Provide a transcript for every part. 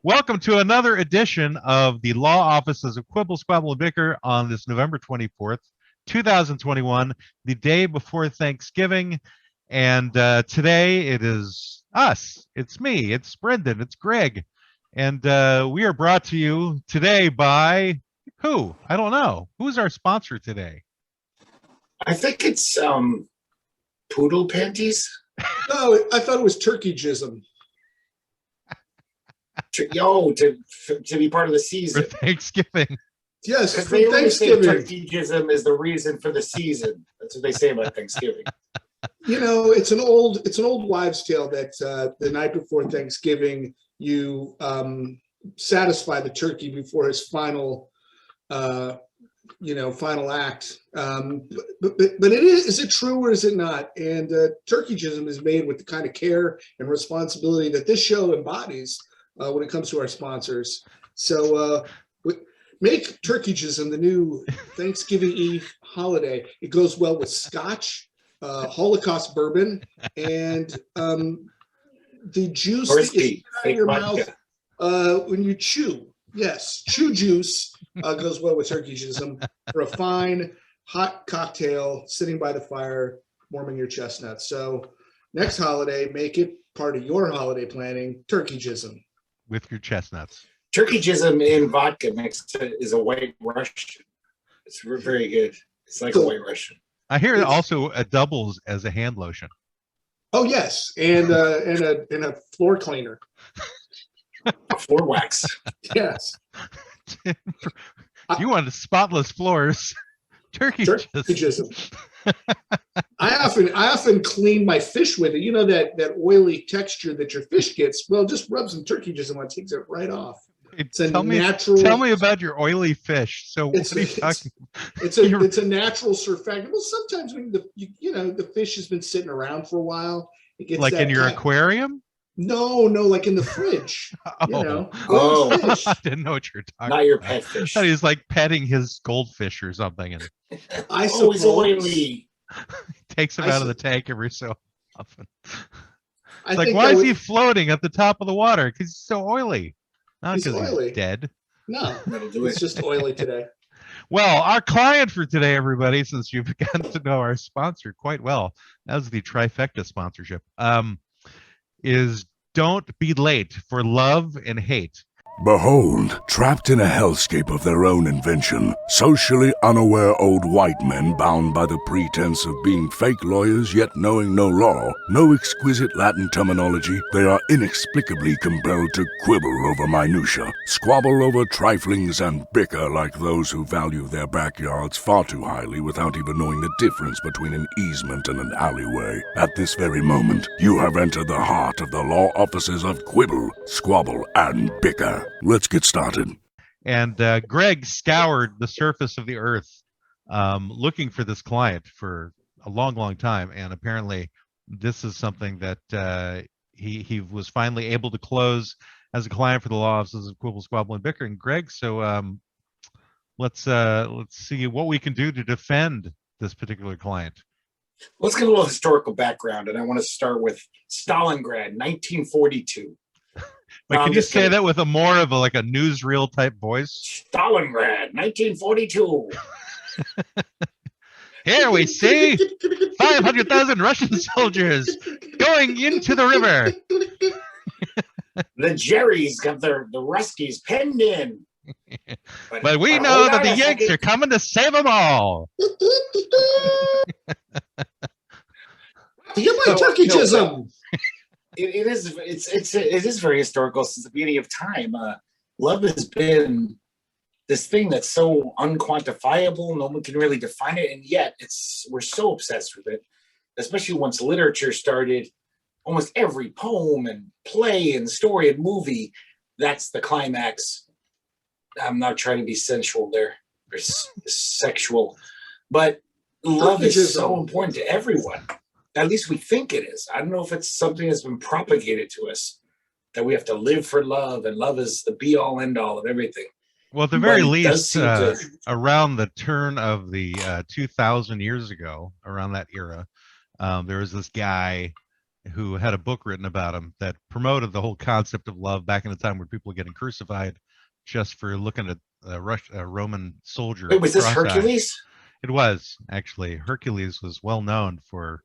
Welcome to another edition of the Law Offices of Quibble, Squabble Bicker on this November 24th, 2021, the day before Thanksgiving. And today it is us. It's me. It's Brendan. It's Greg. And we are brought to you today by who? I don't know. Who's our sponsor today? I think it's poodle panties. No, I thought it was turkey jism. To be part of the season. For Thanksgiving. Yes, because for they always say Thanksgiving. turkey jism is the reason for the season. That's what they say about Thanksgiving. You know, it's an old wives' tale that the night before Thanksgiving, you satisfy the turkey before his final act. But it is it true or is it not? And turkey jism is made with the kind of care and responsibility that this show embodies when it comes to our sponsors. So make turkey jism the new Thanksgiving Eve holiday. It goes well with scotch, Holocaust bourbon, and the juice that you spit out of your mouth when you chew. Yes, chew juice goes well with turkey jism for a fine, hot cocktail sitting by the fire, warming your chestnuts. So next holiday, make it part of your holiday planning, turkey jism. With your chestnuts. Turkey jism in vodka mixed is a white Russian. It's very good. It's like a white Russian. I hear it also doubles as a hand lotion. Oh yes, and a floor cleaner. Floor wax. Yes. You want spotless floors. Turkey jism. I often clean my fish with it. You know that oily texture that your fish gets. Well, just rub some turkey jism on it, takes it right off. It's a natural. Tell me about your oily fish. So what are you talking about? It's a natural surfactant. Well, sometimes when the fish has been sitting around for a while, it gets like in your aquarium. No, like in the fridge. I didn't know what you're talking about. Not your pet fish. I thought he's like petting his goldfish or something, and I suppose oily. Takes him out of the tank every so often. Like, why is he floating at the top of the water? Because he's so oily. Not because he's dead. No, it's just oily today. Well, our client for today, everybody, since you've gotten to know our sponsor quite well, that was the trifecta sponsorship, is Don't Be Late for Love and Hate. Behold, trapped in a hellscape of their own invention, socially unaware old white men bound by the pretense of being fake lawyers yet knowing no law, no exquisite Latin terminology, they are inexplicably compelled to quibble over minutia, squabble over triflings, and bicker like those who value their backyards far too highly without even knowing the difference between an easement and an alleyway. At this very moment, you have entered the heart of the Law Offices of Quibble, Squabble, and Bicker. Let's get started. And Greg scoured the surface of the earth looking for this client for a long time, and apparently this is something that he was finally able to close as a client for the Law Offices of Quibble, Squabble, and Bicker. And Greg, so let's see what we can do to defend this particular client. Let's get a little historical background, and I want to start with Stalingrad, 1942. But can you say that with a more of a newsreel type voice? Stalingrad, 1942. Here we see 500,000 Russian soldiers going into the river. The Jerry's got the Ruskies penned in. But we know that the Yanks are coming to save them all. You my turkey jism. It is very historical since the beginning of time. Love has been this thing that's so unquantifiable, no one can really define it, and yet we're so obsessed with it, especially once literature started. Almost every poem and play and story and movie, that's the climax. I'm not trying to be sensual there, or sexual, but love is so important to everyone. At least we think it is. I don't know if it's something that's been propagated to us, that we have to live for love, and love is the be-all, end-all of everything. Well, at the very least, around the turn of the 2,000 years ago, around that era, there was this guy who had a book written about him that promoted the whole concept of love back in the time where people were getting crucified just for looking at a Roman soldier. Wait, was this cross-eyed. Hercules? It was actually. Hercules was well known for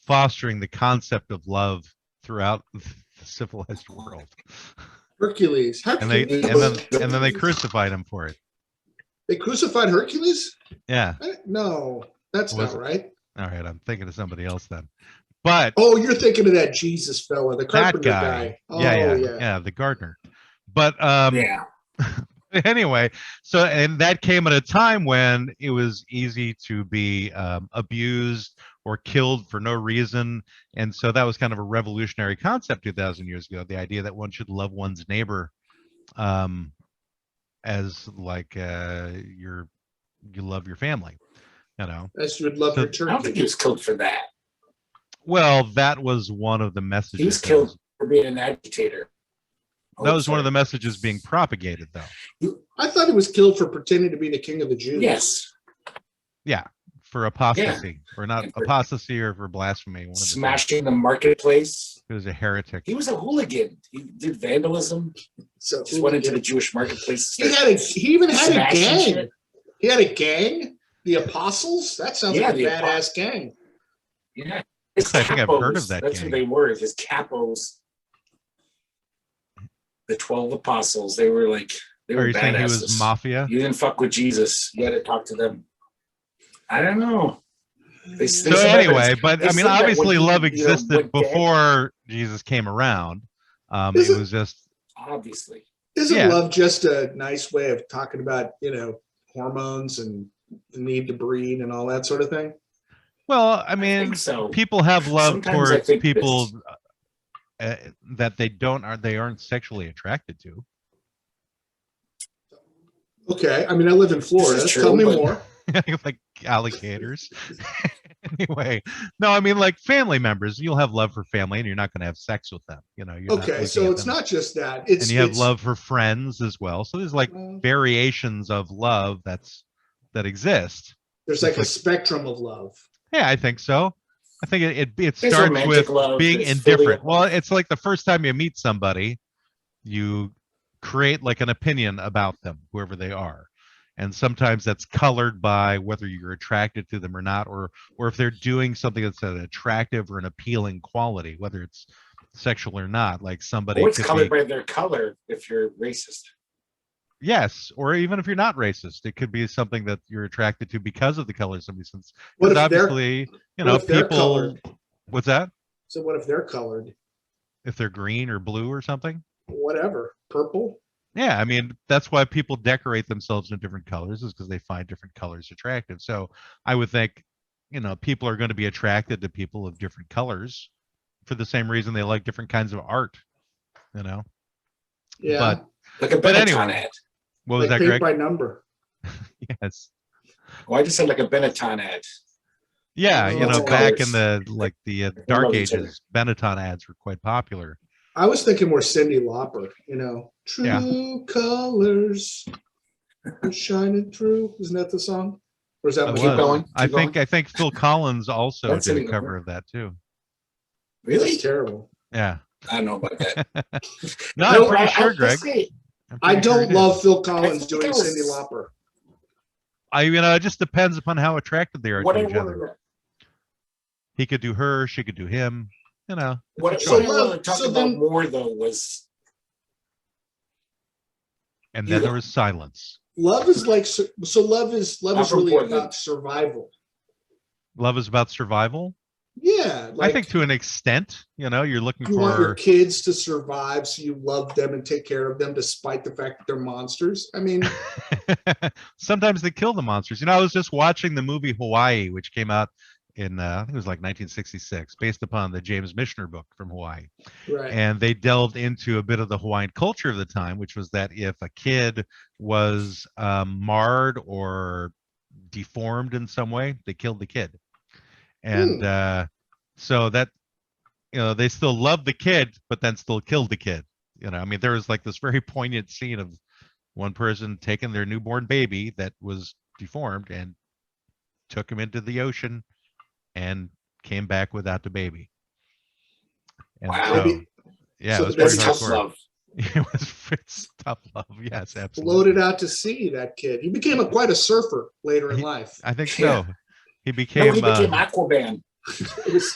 fostering the concept of love throughout the civilized world. Hercules. And then they crucified him for it. They crucified Hercules? Yeah. No, that's Was not it? right. All right, I'm thinking of somebody else then. But Oh, you're thinking of that Jesus fella, the that carpenter guy. Oh, Yeah, the gardener. But Yeah. anyway, so and that came at a time when it was easy to be abused or killed for no reason, and so that was kind of a revolutionary concept 2,000 years ago. The idea that one should love one's neighbor, as like you love your family, you know. As you would love So- your I don't think turkey. he was killed for that. Well, that was one of the messages. He was killed for being an agitator. That was one of the messages being propagated, though. I thought he was killed for pretending to be the king of the Jews. Yes. Yeah, for apostasy, or not And for- apostasy, or for blasphemy. One of the two. Smashing the marketplace. He was a heretic. He was a hooligan. He did vandalism. So Just went into the Jewish marketplace. he even had a Smashing gang. shit. He had a gang. The Apostles. That sounds Yeah, like a the badass gang. Yeah. His I think I've heard of capos, that That's gang. who they were. His capos. The 12 apostles. They were like, they Are were you saying he badasses. was mafia? You didn't fuck with Jesus. You had to talk to them. I don't know. They So said anyway, that- but they I mean, said that obviously, when he, love went existed dead. before Jesus came around. It Isn't- was just Obviously. Isn't Yeah. love just a nice way of talking about, hormones and the need to breed and all that sort of thing? well, I I mean, think so. people have love Sometimes I towards think people that they aren't sexually attracted to. Okay. I mean, I live in Florida. true, Tell me but- more. Like alligators. Anyway, no, I mean, like family members. You'll have love for family, and you're not going to have sex with them. You're not Okay, looking so at it's them. not just that. It's And you have it's- love for friends as well. So there's like variations of love that exist. There's like a like- spectrum of love. Yeah, I think so. I think it There's starts romantic with love, being there's indifferent. filial Well, love. it's like the first time you meet somebody, you create like an opinion about them, whoever they are. And sometimes that's colored by whether you're attracted to them or not, or if they're doing something that's an attractive or an appealing quality, whether it's sexual or not. Like somebody Or it's could colored be, by their color if you're racist. yes, or even if you're not racist, it could be something that you're attracted to because of the color of somebody's. What Because if they're obviously, what know, if they're people. colored? What's that? So what if they're colored? If they're green or blue or something? Whatever. Purple? Yeah, I mean, that's why people decorate themselves in different colors, is because they find different colors attractive. So I would think, people are going to be attracted to people of different colors for the same reason they like different kinds of art, Yeah. But Like a But Benetton anyway. ad. what was like that, paint Greg? by number. Yes. Well, I just said like a Benetton ad. Yeah, Oh, back in colors. the dark love each other. ages, Benetton ads were quite popular. I was thinking more Cyndi Lauper, True Yeah. colors are shining through. Isn't that the song? Or is that It Keep was. going, I keep think Phil Collins also That's did a it. cover of that too. Really? It's terrible. Yeah. I don't know about that. No, I'm pretty I- sure, I- Greg. let's say- I'm I pretty sure don't he did. love Phil Collins think doing I was- Cyndi Lauper. It just depends upon how attracted they are to each other. Whatever. He could do her, she could do him. What It's a I choice. wanted to talk So about then- more though was And then Yeah. there was silence. Love is like love is I'm from really Portland. about survival. Love is about survival. Yeah, I think to an extent, you're looking you want your for. kids to survive, so you love them and take care of them, despite the fact that they're monsters. I mean, Sometimes they kill the monsters. I was just watching the movie Hawaii, which came out in I think it was like 1966, based upon the James Michener book from Hawaii. right? And they delved into a bit of the Hawaiian culture of the time, which was that if a kid was marred or deformed in some way, they killed the kid. And so that, they still loved the kid, but then still killed the kid. There was like this very poignant scene of one person taking their newborn baby that was deformed and took him into the ocean and came back without the baby. And Wow. so, yeah, So it was That's pretty tough hardcore. love. It's tough love. Yes, absolutely. Floated out to sea, that kid. He became quite a surfer later in life. I think Yeah. so. He No, became, he became Aquaman.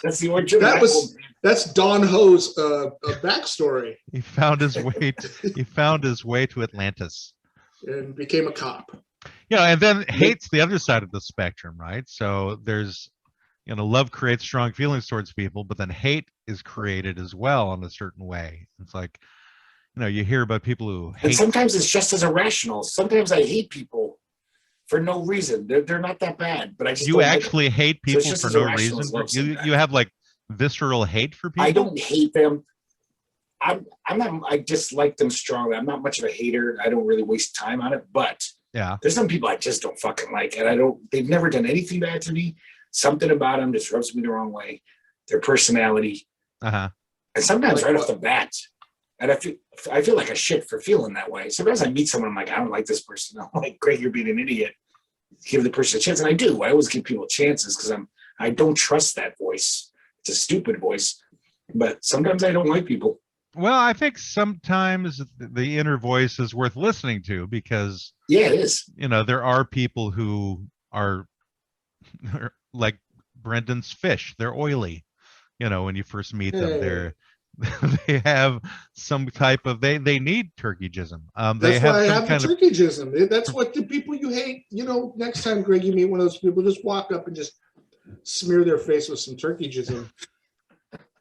That's the origin That of was Aquaman. that's Don Ho's backstory, he found his way to Atlantis. and became a cop. Yeah, and then hate's the other side of the spectrum, right? So there's, love creates strong feelings towards people, but then hate is created as well in a certain way. It's like, you hear about people who And hate. sometimes it's just as irrational. Sometimes I hate people for no reason. They're not that bad, but I just You don't actually hate So it's people just for as no irrational reason. as love You sometimes. have like visceral hate for people. I don't hate them. I'm not. I dislike them strongly. I'm not much of a hater. I don't really waste time on it. But Yeah. there's some people I just don't fucking like, and I don't. They've never done anything bad to me. Something about them just rubs me the wrong way. Their personality, Uh-huh. and sometimes Like right what? off the bat, and I feel like a shit for feeling that way. Sometimes I meet someone, I'm like, I don't like this person. I'm like, great, you're being an idiot. Give the person a chance, and I do. I always give people chances because I don't trust that voice. It's a stupid voice, but sometimes I don't like people. Well, I think sometimes the inner voice is worth listening to because, Yeah, it is. there are people who are like Brendan's fish. They're oily. When you first meet them, Hey. they have some type of they need turkey jism. They That's why I some have the kind of turkey jism. That's what the people you hate. Next time, Greg, you meet one of those people, just walk up and just smear their face with some turkey jism,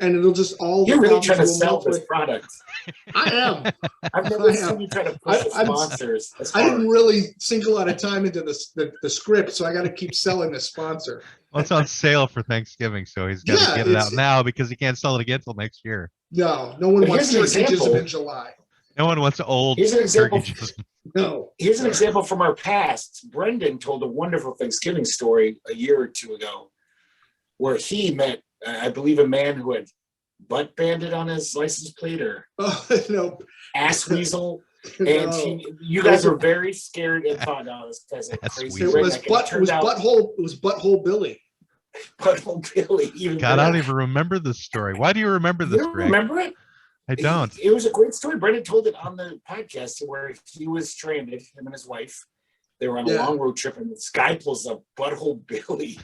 and it'll just all. You're the really problems trying to will sell melt this away. product. I am. I've I never am. seen you try to push the I'm- sponsors. That's I didn't hard. really sink a lot of time into the script, so I got to keep selling the sponsor. well, it's on sale for Thanksgiving, so he's got to Yeah, get it it's- out now because he can't sell it again until next year. No one But wants here's turkey an jism example. in July. No one wants old Here's an example. turkey jism. No. Here's an example from our past. Brendan told a wonderful Thanksgiving story a year or two ago where he met, I believe, a man who had butt banded on his license plate or Oh, no. ass weasel. And No. you guys were very scared and thought, no, this guy's a Ass crazy weasel. It was redneck. And butthole Billy. Butthole Billy. Even God, I don't better. even remember this story. Why do you remember this, You Greg? remember it? I don't. It was a great story. Brendan told it on the podcast where he was stranded, him and his wife. They were on a Yeah. long road trip, and this guy pulls up Butthole Billy.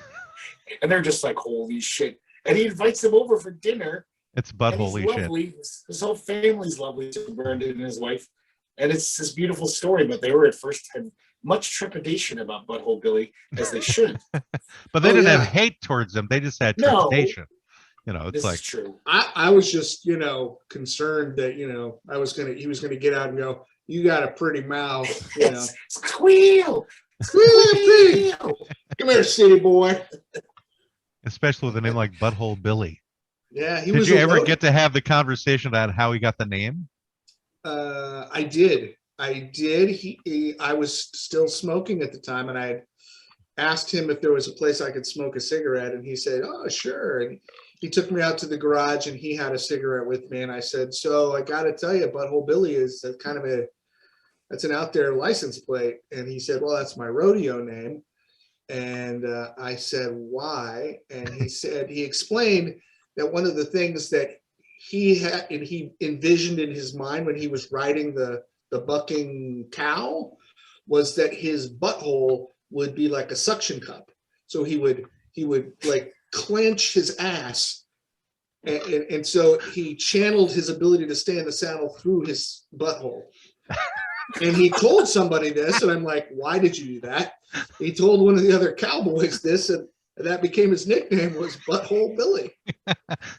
And they're just like, holy shit. And he invites them over for dinner. It's And butthole he's shit. lovely. His whole family's lovely too, Brendan and his wife. And it's this beautiful story, but they were at first had much trepidation about Butthole Billy, as they should. But they Oh, didn't yeah. have hate towards him. They just had No. trepidation. It's This like, is true. I was just, concerned that, he was gonna get out and go, you got a pretty mouth, Squeal! Squeal, pig. Come here, city boy. especially with a name like Butthole Billy. Yeah, he Did was you a ever load- get to have the conversation about how he got the name? I did. I was still smoking at the time, and I had asked him if there was a place I could smoke a cigarette, and he said, "Oh, sure." And he took me out to the garage, and he had a cigarette with me, and I said, "So I got to tell you, Butthole Billy is that's an out there license plate." And he said, "Well, that's my rodeo name." And I said, "Why?" And he explained that one of the things that he envisioned in his mind when he was riding the bucking cow was that his butthole would be like a suction cup. So he would like clench his ass. And so he channeled his ability to stay in the saddle through his butthole. And he told somebody this, and I'm like, why did you do that? He told one of the other cowboys this, and that became his nickname, was Butthole Billy.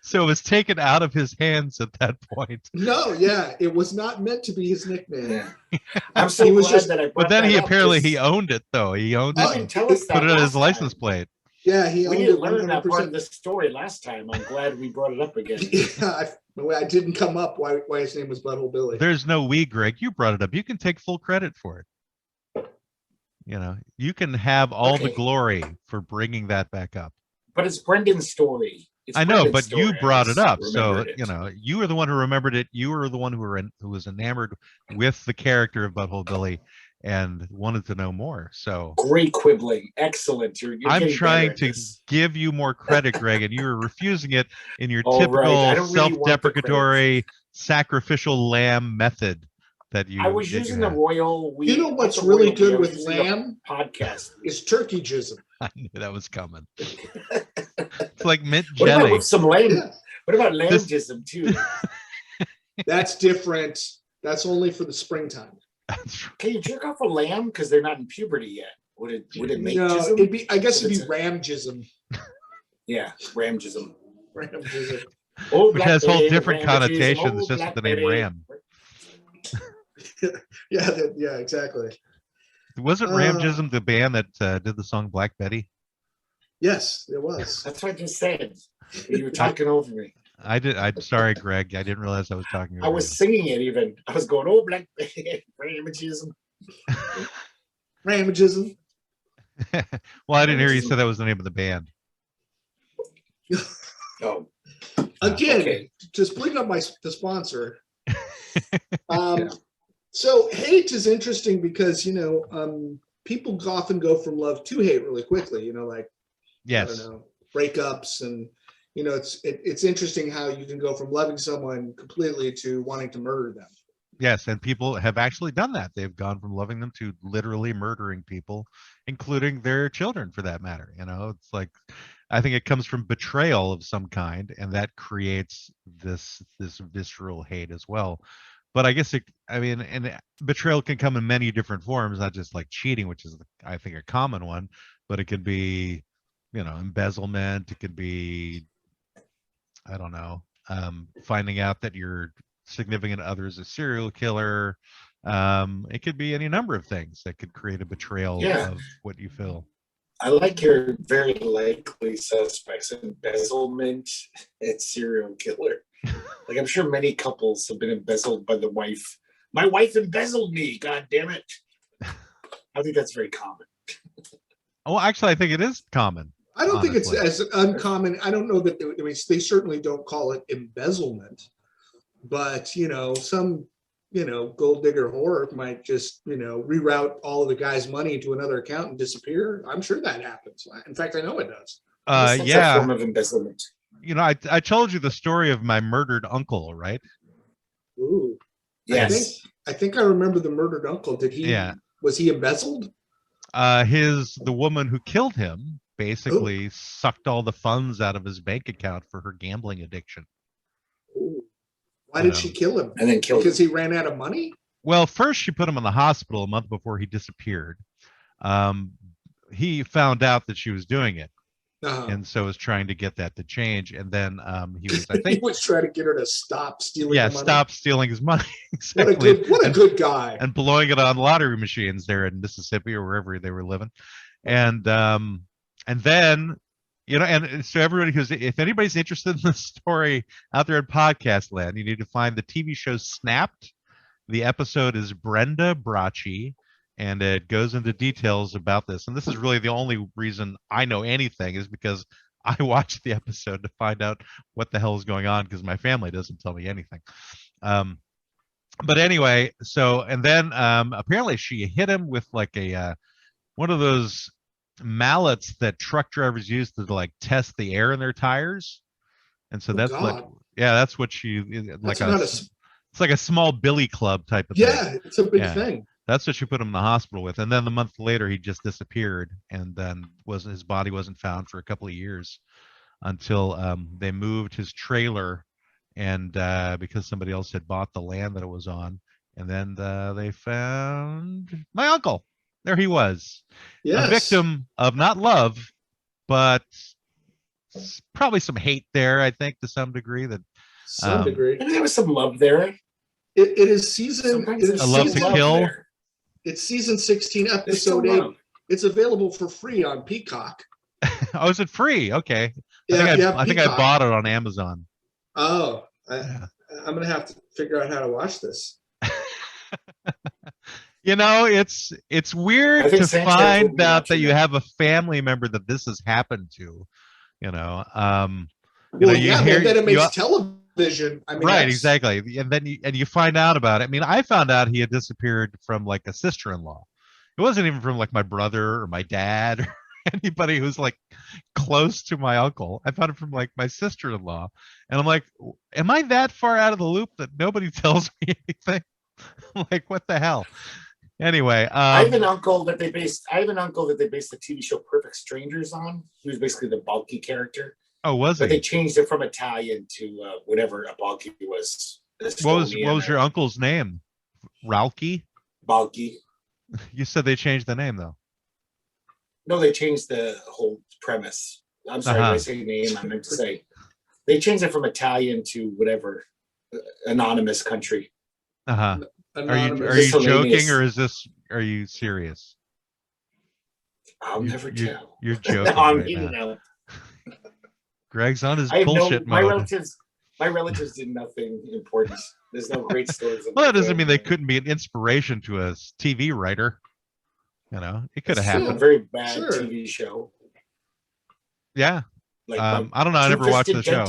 So it was taken out of his hands at that point. No, yeah, it was not meant to be his nickname. Yeah. I'm so He was glad just- that I brought But then that he up, apparently 'cause he owned it though. He owned you it didn't and tell us that put it on last his license time. plate. Yeah, he We owned didn't it learn that part of 100%. the story last time. I'm glad we brought it up again. Yeah, I didn't come up why his name was Butthole Billy. There's no we, Greg. You brought it up. You can take full credit for it. You can have all the Okay. glory for bringing that back up. But it's Brendan's story. It's I know, Brendan's but story. you I brought it just up, so remembered it. you were the one who remembered it. You were the one who was enamored with the character of Butthole Billy, and wanted to know more. So Great quibbling. Excellent. You're I'm getting trying better at to this. give you more credit, Greg, and you are refusing it in your All right. I typical don't really want the self-deprecatory sacrificial lamb method that you. I was that you using the have. royal wheat. You know what's not the really royal good wheat, I was with using the lamb podcast. is turkey jism. I knew that was coming. It's like mint What about jelly. with some lamb? Yeah. What about lamb This- jism too? That's different. That's only for the springtime. Can you jerk off a lamb because they're not in puberty yet? Would it make No, jism? it'd be. I guess it'd It's be a- ram jism. Yeah, ram jism. Ram jism. Oh, Which has whole blackberry, different ram jism, connotations oh, just with the name blackberry. Ram. Yeah, exactly. Wasn't Ram Jism the band that did the song Black Betty? Yes, it was. That's what I just said. You were talking over me. I'm sorry, Greg. I didn't realize I was talking over I was singing it even. I was going, oh, blackberry, ram jism. Ram jism. you. Well, I didn't hear you say that was the name of the band. Oh, Again, okay. just bring up the sponsor. Yeah. So hate is interesting because people often go from love to hate really quickly. Like I Yes. don't know, breakups, and it's interesting how you can go from loving someone completely to wanting to murder them. Yes, and people have actually done that. They've gone from loving them to literally murdering people, including their children, for that matter. It's like, I think it comes from betrayal of some kind, and that creates this visceral hate as well. But I guess and betrayal can come in many different forms, not just like cheating, which is, I think, a common one, but it could be, embezzlement. It could be, I don't know, finding out that your significant other is a serial killer. It could be any number of things that could create a betrayal Yeah. of what you feel. I like your very likely suspects: embezzlement and serial killer. Like, I'm sure many couples have been embezzled by the wife. My wife embezzled me. God damn it! I think that's very common. Oh, actually, I think it is common. I don't think it's Honestly. as uncommon. I don't know that they certainly don't call it embezzlement, but some gold digger whore might just reroute all of the guy's money into another account and disappear. I'm sure that happens. In fact, I know it does. That's a Yeah. form of embezzlement. I told you the story of my murdered uncle, right? Ooh, Yes. I think I remember the murdered uncle. Did he? Yeah. Was he embezzled? The woman who killed him basically sucked all the funds out of his bank account for her gambling addiction. Ooh. Why did she kill him? And then killed Because he ran out of money? Well, first she put him in the hospital a month before he disappeared. He found out that she was doing it, Uh-huh. and so was trying to get that to change. And then he was, I He think, was trying to get her to stop stealing. the money. stop stealing his money. What a Exactly. good guy. And blowing it on lottery machines there in Mississippi or wherever they were living. And then, and so everybody if anybody's interested in the story out there in podcast land, you need to find the TV show Snapped. The episode is Brenda Bracci, and it goes into details about this. And this is really the only reason I know anything, is because I watched the episode to find out what the hell is going on, because my family doesn't tell me anything. But anyway, and then apparently she hit him with like a one of those mallets that truck drivers use to like test the air in their tires. And so that's what she like it's like a small billy club type of thing. Yeah, it's a big thing. That's what she put him in the hospital with. And then the month later he just disappeared, and then his body wasn't found for a couple of years until they moved his trailer, and because somebody else had bought the land that it was on, and then they found my uncle. There he was. Yes. A victim of not love, but probably some hate there, I think, to some degree. Some degree. Maybe there was some love there. It is season. Sometimes It there's is A love some to season, kill. there. It's season 16, There's still episode 8. love. It's available for free on Peacock. Oh, is it free? Okay. Yeah, if you have I think I Peacock. bought it on Amazon. Oh, Yeah. I'm gonna have to figure out how to watch this. It's weird I think to Sanchez will find be out that watching you that. have a family member that this has happened to. Well, You hear, then it you- makes television. I mean, right, that's- exactly. And then you find out about it. I mean, I found out he had disappeared from like a sister-in-law. It wasn't even from like my brother or my dad or anybody who's like close to my uncle. I found it from like my sister-in-law, and I'm like, am I that far out of the loop that nobody tells me anything? I'm like, what the hell? Anyway, I have an uncle that they based the TV show Perfect Strangers on. He was basically the bulky character. oh, was But they he? changed it from Italian to whatever a bulky was. What was your uncle's name? Ralki? Bulky? You said they changed the name though. No, they changed the whole premise. I'm sorry, when I say name, I meant to say they changed it from Italian to whatever anonymous country. Are you Miscellaneous. joking or are you serious? I'll never tell. You're joking. No, I'm right kidding now. now. Greg's on his I have bullshit my mode. relatives did nothing important. There's no great stories. Well, that doesn't mean they couldn't be an inspiration to a TV writer. You know, it could have Still happened. a very bad Sure. TV show. Yeah. Like I don't know. I never watched the show.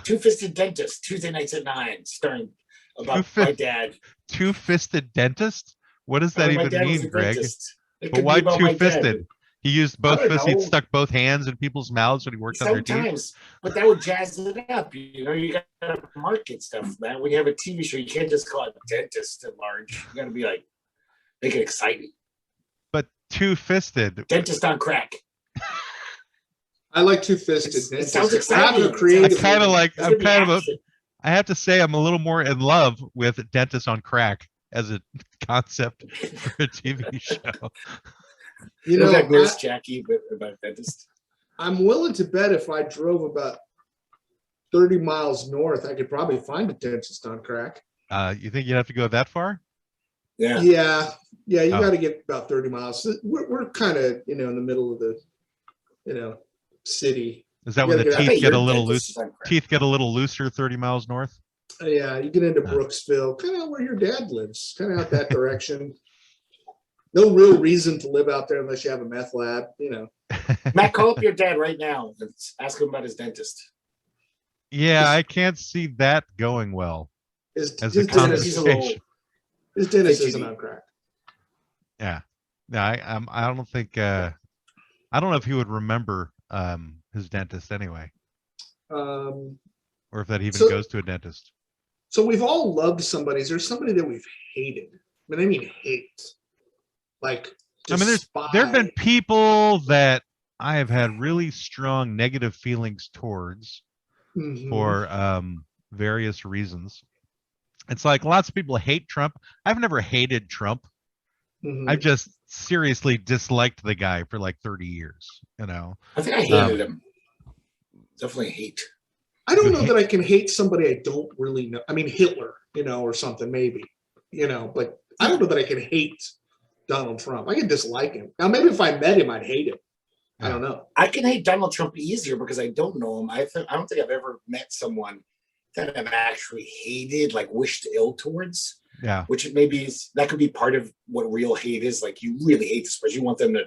Two-Fisted Dentist, Tuesday nights at 9, starring about my dad. Two-fisted dentist? What does that My even dad was mean, a Greg? dentist. It But could be why about my dad. two-fisted? He used both I don't fists. He know. stuck both hands in people's mouths when he worked on their teeth. Sometimes, but that would jazz it up. You know, you got to market stuff, man. When you have a TV show, you can't just call it dentist at large. You got to be like, make it exciting. But two-fisted. Dentist on crack. I like two-fisted. It sounds Dentist. Have exciting. a creative. I kind of like. There's gonna be action. I have to say, I'm a little more in love with dentist on crack as a concept for a TV show. You It was know, like Nurse Jackie, but about dentist. I'm willing to bet if I drove about 30 miles north, I could probably find a dentist on crack. You think you'd have to go that far? Yeah. Yeah. You Oh. got to get about 30 miles. We're kind of, in the middle of the, city. Is that You when the gotta get out. teeth get a Your little dentist loose? is on crack. Teeth get a little looser 30 miles north. Yeah, you get into Oh. Brooksville, kind of where your dad lives, kind of out that direction. No real reason to live out there unless you have a meth lab, Matt, call up your dad right now and ask him about his dentist. Yeah, I can't see that going well His, as his a dentist, he's a little- conversation. his dentist fidgety. isn't on crack. Yeah, no, I don't think. I don't know if he would remember his dentist anyway, Um, or if that even So- goes to a dentist. so we've all loved somebody. Is there somebody that we've hated? I mean hate. Like, I mean, there have been despise. people that I have had really strong negative feelings towards Mhm. for various reasons. It's like lots of people hate Trump. I've never hated Trump. Mhm. I've just seriously disliked the guy for like 30 years, I think I hated him. Definitely hate. I don't You know that I can hate somebody I don't really know. I mean, Hitler, or something maybe, but I don't know that I can hate Donald Trump. I can dislike him. Now, maybe if I met him, I'd hate him. I don't know. I can hate Donald Trump easier because I don't know him. I don't think I've ever met someone that I've actually hated, like wished ill towards. Yeah. Which maybe that could be part of what real hate is. Like you really hate this person. You want them to.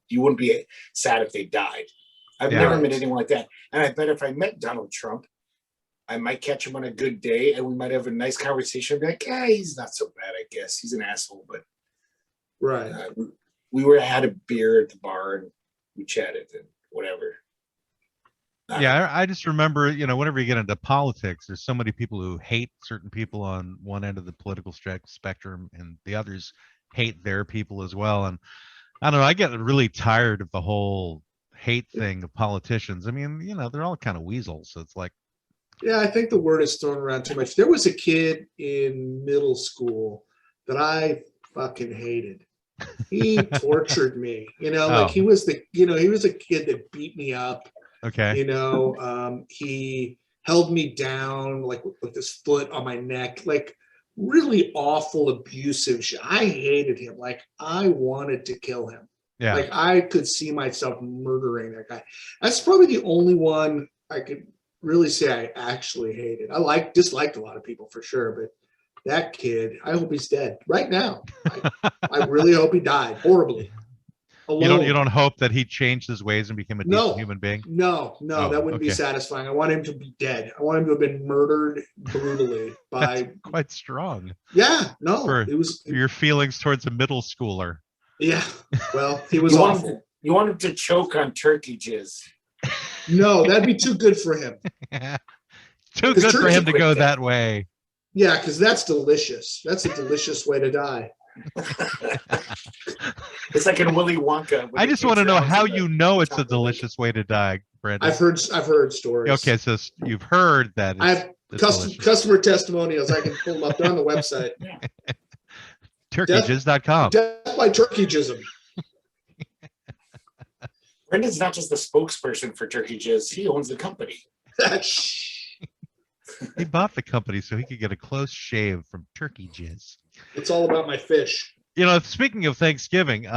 You wouldn't be sad if they died. I've Yeah. never met anyone like that. And I bet if I met Donald Trump, I might catch him on a good day, and we might have a nice conversation. Be like, yeah, he's not so bad. I guess he's an asshole, but Right. we had a beer at the bar and we chatted and whatever. Yeah, I just remember, whenever you get into politics, there's so many people who hate certain people on one end of the political spectrum, and the others hate their people as well. And I don't know, I get really tired of the whole hate thing of politicians. I mean, they're all kind of weasels. So it's like, Yeah, I think the word is thrown around too much. There was a kid in middle school that I fucking hated. He tortured me, like he was he was a kid that beat me up. okay, He held me down like with his foot on my neck, like really awful, abusive shit. I hated him. Like I wanted to kill him. yeah, Like I could see myself murdering that guy. That's probably the only one I could really say I actually hated. I disliked a lot of people for sure, but that kid, I hope he's dead right now. I really hope he died horribly. alone. You don't hope that he changed his ways and became a decent No. human being? No, Oh, that wouldn't be okay. satisfying. I want him to be dead. I want him to have been murdered brutally by. That's quite strong Yeah, no, for it was. your feelings towards a middle schooler. Yeah, well, he was You awful. want him to choke on turkey jizz. No, that'd be too good for him. Too 'Cause good for turkey's him to quick go death. that way. Yeah, because that's delicious. That's a delicious way to die. It's like in Willy Wonka. when I the just kid want to know drowns how in the you know it's a chocolate lake. delicious way to die, Brandon. I've heard stories. Okay, so you've heard that. I have it's delicious. customer testimonials. I can pull them up. They're on the website. Turkeyjizz.com. Death by turkey jism. Brendan's not just the spokesperson for Turkey Jizz. He owns the company. He bought the company so he could get a close shave from Turkey Jizz. It's all about my fish. You know, speaking of Thanksgiving,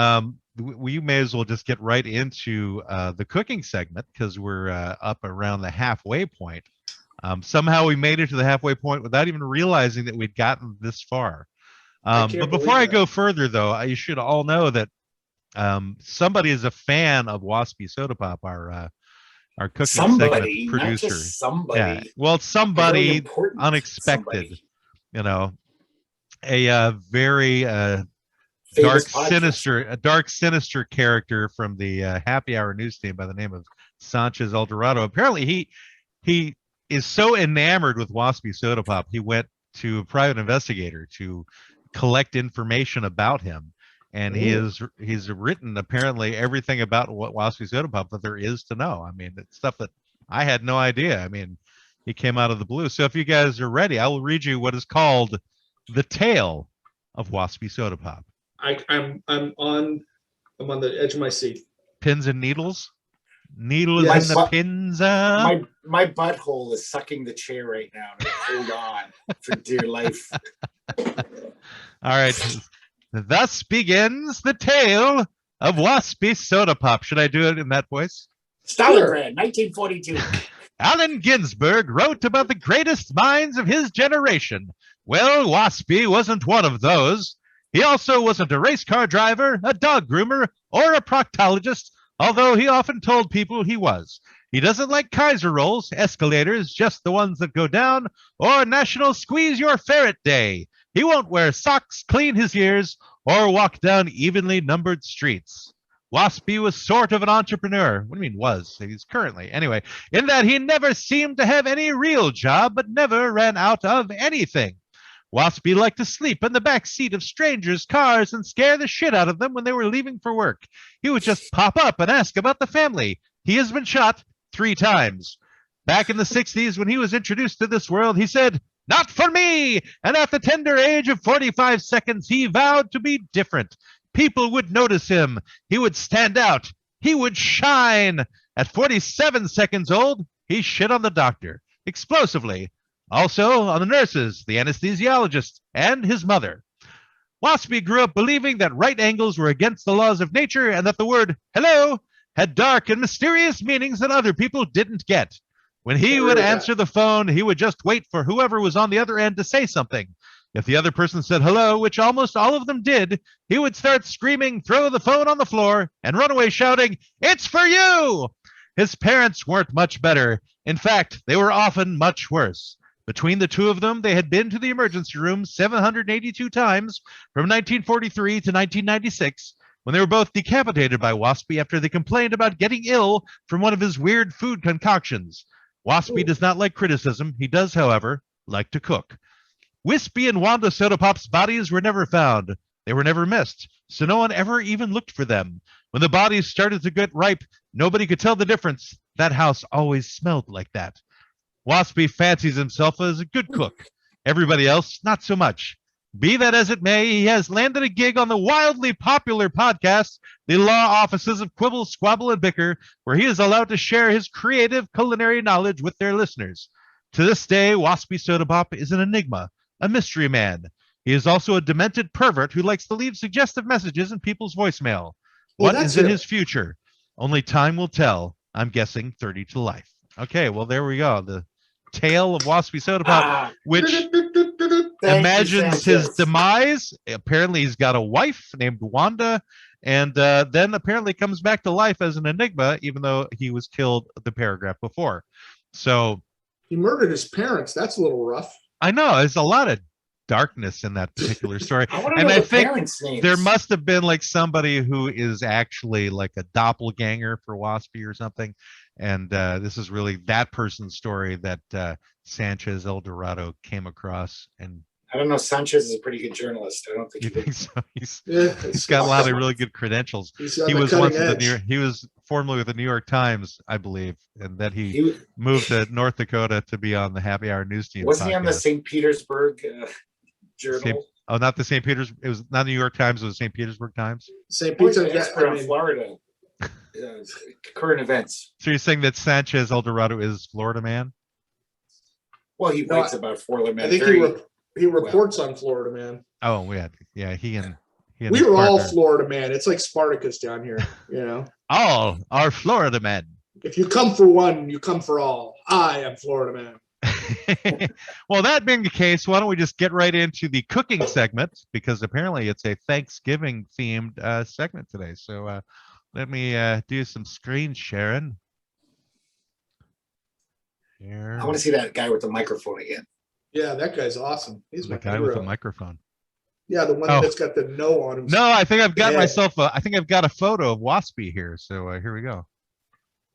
we may as well just get right into the cooking segment because we're up around the halfway point. Somehow we made it to the halfway point without even realizing that we'd gotten this far. But before I go further, though, you should all know that somebody is a fan of Waspi Soda Pop, our cooking Somebody, segment not producer. just somebody. Yeah, well, A very somebody important unexpected. somebody. You know, a very Famous podcast. a dark, sinister character from the Happy Hour news team by the name of Sanchez Eldorado. Apparently, he is so enamored with Waspi Soda Pop, he went to a private investigator to collect information about him, and he's written apparently everything about what Waspi Soda Pop that there is to know. I mean, it's stuff that I had no idea. I mean, he came out of the blue. So if you guys are ready, I will read you what is called the tale of Waspi Soda Pop. I'm on the edge of my seat. Pins and needles. Needles Yes. in the pins. My butthole is sucking the chair right now. To hold on for dear life. All right. Thus begins the tale of Waspi Soda Pop. Should I do it in that voice? Stalingrad, 1942. Allen Ginsberg wrote about the greatest minds of his generation. Well, Waspi wasn't one of those. He also wasn't a race car driver, a dog groomer, or a proctologist, although he often told people he was. He doesn't like Kaiser rolls, escalators, just the ones that go down, or National Squeeze Your Ferret Day. He won't wear socks, clean his ears, or walk down evenly numbered streets. Waspi was sort of an entrepreneur. What do you mean was? He's currently. Anyway, in that he never seemed to have any real job, but never ran out of anything. Waspi liked to sleep in the back seat of strangers' cars and scare the shit out of them when they were leaving for work. He would just pop up and ask about the family. He has been shot 3 times. Back in the 60s, when he was introduced to this world, he said, "Not for me!" And at the tender age of 45 seconds, he vowed to be different. People would notice him. He would stand out. He would shine. At 47 seconds old, he shit on the doctor, explosively. Also on the nurses, the anesthesiologist, and his mother. Waspi grew up believing that right angles were against the laws of nature and that the word hello had dark and mysterious meanings that other people didn't get. When he would answer the phone, he would just wait for whoever was on the other end to say something. If the other person said hello, which almost all of them did, he would start screaming, throw the phone on the floor, and run away shouting, "It's for you!" His parents weren't much better. In fact, they were often much worse. Between the two of them, they had been to the emergency room 782 times from 1943 to 1996, when they were both decapitated by Waspi after they complained about getting ill from one of his weird food concoctions. Waspi does not like criticism. He does, however, like to cook. Wispy and Wanda Soda Pop's bodies were never found. They were never missed, so no one ever even looked for them. When the bodies started to get ripe, nobody could tell the difference. That house always smelled like that. Waspi fancies himself as a good cook. Everybody else, not so much. Be that as it may, he has landed a gig on the wildly popular podcast, the Law Offices of Quibble, Squabble, and Bicker, where he is allowed to share his creative culinary knowledge with their listeners. To this day, Waspi Soda Pop is an enigma, a mystery man. He is also a demented pervert who likes to leave suggestive messages in people's voicemail. Well, What is in his future? Only time will tell. I'm guessing 30 to life. Okay, well, there we go. The tale of Waspi Soda Pop, which imagines his demise. Apparently, he's got a wife named Wanda and then apparently comes back to life as an enigma, even though he was killed the paragraph before. So He murdered his parents. That's a little rough. I know there's a lot of darkness in that particular story. I want to And know I the think parents' names. there must have been like somebody who is actually like a doppelganger for Waspi or something. And this is really that person's story that Sanchez El Dorado came across. And I don't know. Sanchez is a pretty good journalist. I don't think you he think so? He's It's got a lot of really good credentials. He's on He the was cutting once at the edge. New York, he was formerly with the New York Times, I believe, and then he moved to North Dakota to be on the Happy Hour News Team. wasn't he on the podcast. St. Petersburg Journal? Oh, not the St. Peters. It was not New York Times. It was St. Petersburg Times. St. He's Peter, an expert on Florida current events. So you're saying that Sanchez El Dorado is Florida man? Well, he No, writes about Florida men. I think he reports on Florida Man. Oh, yeah. He and We his were all partner. Florida Man. It's like Spartacus down here. All are Florida men. If you come for one, you come for all. I am Florida Man. Well, that being the case, why don't we just get right into the cooking segment, because apparently it's a Thanksgiving themed segment today. So let me do some screen sharing. Here. I want to see that guy with the microphone again. Yeah, that guy's awesome. He's The my guy hero. with the microphone. Yeah, the one Oh. that's got the no on him. No, I think I've got Yeah. myself. I think I've got a photo of Waspi here. So here we go.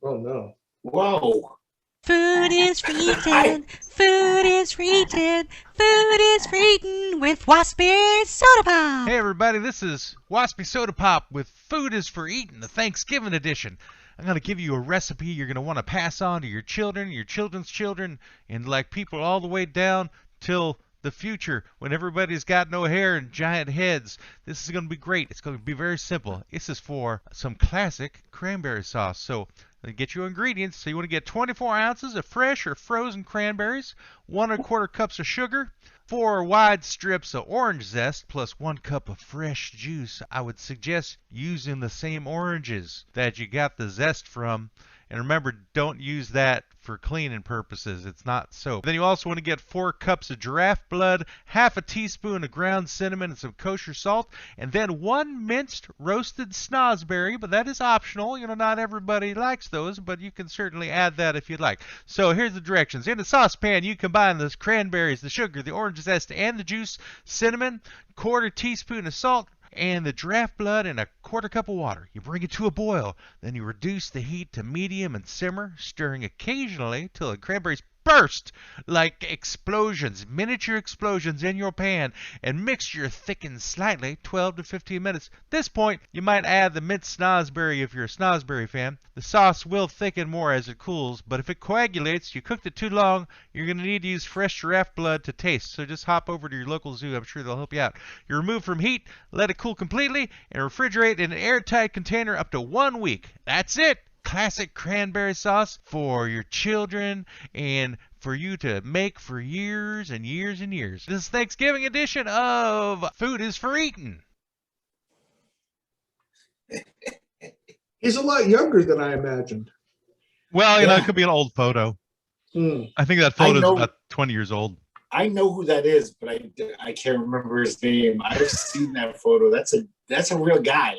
Oh no. Whoa. Food is for eating, food is for eating, food is for eating with Waspi Soda Pop. Hey everybody, this is Waspi Soda Pop with Food is for Eating, the Thanksgiving edition. I'm going to give you a recipe you're going to want to pass on to your children, your children's children, and like people all the way down till the future when everybody's got no hair and giant heads. This is going to be great. It's going to be very simple. This is for some classic cranberry sauce. So get your ingredients. So you want to get 24 ounces of fresh or frozen cranberries, 1 1/4 cups of sugar, 4 wide strips of orange zest, plus 1 cup of fresh juice. I would suggest using the same oranges that you got the zest from. And remember, don't use that for cleaning purposes. It's not soap. Then you also want to get 4 cups of giraffe blood, half a teaspoon of ground cinnamon, and some kosher salt, and then 1 minced roasted snozzberry, but that is optional. You know, not everybody likes those, but you can certainly add that if you'd like. So here's the directions. In a saucepan, you combine the cranberries, the sugar, the orange zest, and the juice, cinnamon, 1/4 teaspoon of salt, and the giraffe blood in a 1/4 cup of water. You bring it to a boil. Then you reduce the heat to medium and simmer, stirring occasionally till the cranberries burst like explosions, miniature explosions in your pan, and mixture thickens slightly, 12 to 15 minutes. At this point, you might add the minced snozzberry if you're a snozzberry fan. The sauce will thicken more as it cools, but if it coagulates, you cooked it too long, you're going to need to use fresh giraffe blood to taste. So just hop over to your local zoo. I'm sure they'll help you out. You remove from heat, let it cool completely, and refrigerate in an airtight container up to 1 week. That's it. Classic cranberry sauce for your children and for you to make for years and years and years. This is Thanksgiving edition of Food is for Eating. He's a lot younger than I imagined. Well, you know, Yeah. it could be an old photo. Hmm. I think that photo is know- about 20 years old. I know who that is, but I can't remember his name. I've seen that photo. That's a real guy.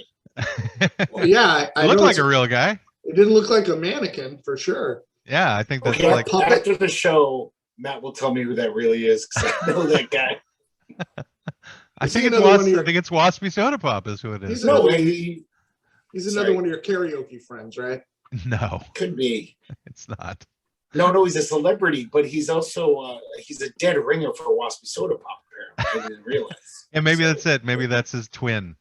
Well, yeah, I Looked know like it's- a real guy. It didn't look like a mannequin for sure. Yeah, I think that's Okay, like. puppet. after the show, Matt will tell me who that really is because I know that guy. I Is he think another one of I your- think it's Waspi Soda Pop is who it is. He's No, another- he He's another Sorry. one of your karaoke friends, right? No, could be. it's not. No, he's a celebrity, but he's also he's a dead ringer for Waspi Soda Pop. Apparently, I didn't realize. And maybe So- that's it. Maybe that's his twin.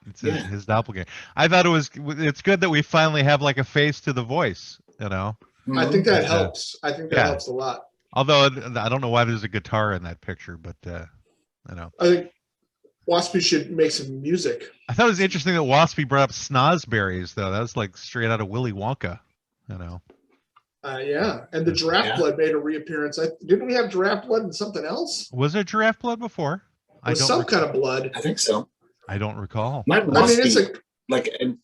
It's Yeah. his doppelganger. I thought it's good that we finally have like a face to the voice, you know? I think that Yeah. helps. I think that Yeah. helps a lot. Although I don't know why there's a guitar in that picture, but you know. I think Waspy should make some music. I thought it was interesting that Waspi brought up snozzberries, though. That was like straight out of Willy Wonka, you know? Yeah, and the giraffe Yeah. blood made a reappearance. Didn't we have giraffe blood and something else? Was there giraffe blood before? It was some kind of blood. I think so. I don't recall. Not I mean, Waspi, it's like and